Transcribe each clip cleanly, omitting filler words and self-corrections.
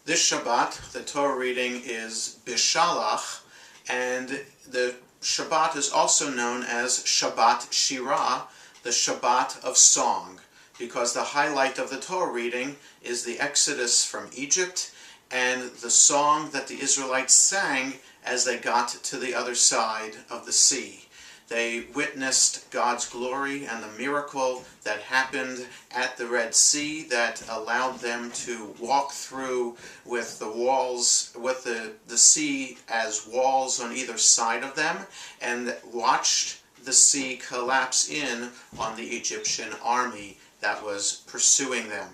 This Shabbat, the Torah reading is Bishalach, and the Shabbat is also known as Shabbat Shirah, the Shabbat of song, because the highlight of the Torah reading is the Exodus from Egypt and the song that the Israelites sang as they got to the other side of the sea. They witnessed God's glory and the miracle that happened at the Red Sea that allowed them to walk through with the walls, with the sea as walls on either side of them, and watched the sea collapse in on the Egyptian army that was pursuing them.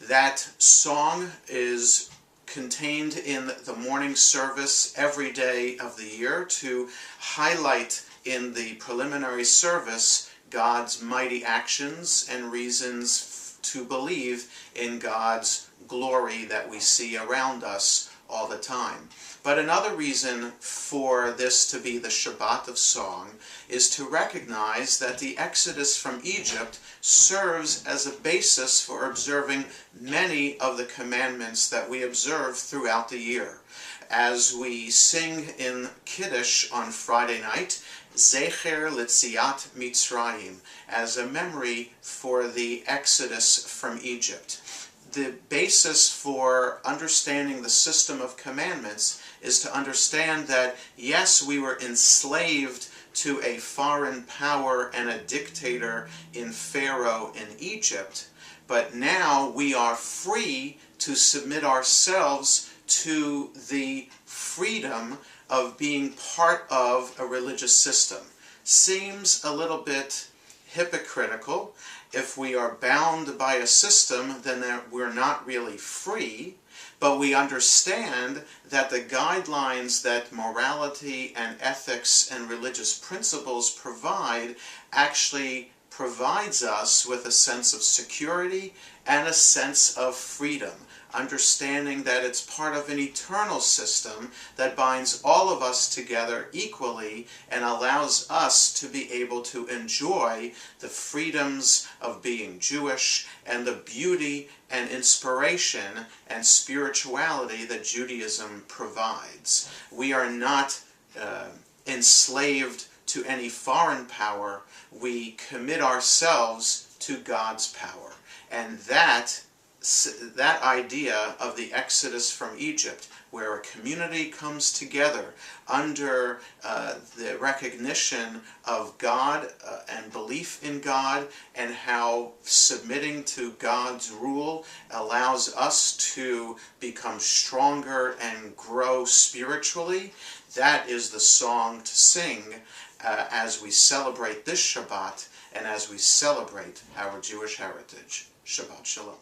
That song is contained in the morning service every day of the year to highlight in the preliminary service God's mighty actions and reasons to believe in God's glory that we see around us all the time. But another reason for this to be the Shabbat of song is to recognize that the Exodus from Egypt serves as a basis for observing many of the commandments that we observe throughout the year. As we sing in Kiddush on Friday night, Zecher Litziat Mitzrayim, as a memory for the Exodus from Egypt. The basis for understanding the system of commandments is to understand that, yes, we were enslaved to a foreign power and a dictator in Pharaoh in Egypt, but now we are free to submit ourselves to the freedom of being part of a religious system. Seems a little bit hypocritical. If we are bound by a system, then we're not really free, but we understand that the guidelines that morality and ethics and religious principles provide actually provides us with a sense of security and a sense of freedom, understanding that it's part of an eternal system that binds all of us together equally and allows us to be able to enjoy the freedoms of being Jewish and the beauty and inspiration and spirituality that Judaism provides. We are not enslaved to any foreign power. We commit ourselves to God's power. And that idea of the Exodus from Egypt, where a community comes together under the recognition of God and belief in God, and how submitting to God's rule allows us to become stronger and grow spiritually, that is the song to sing as we celebrate this Shabbat and as we celebrate our Jewish heritage. Shabbat Shalom.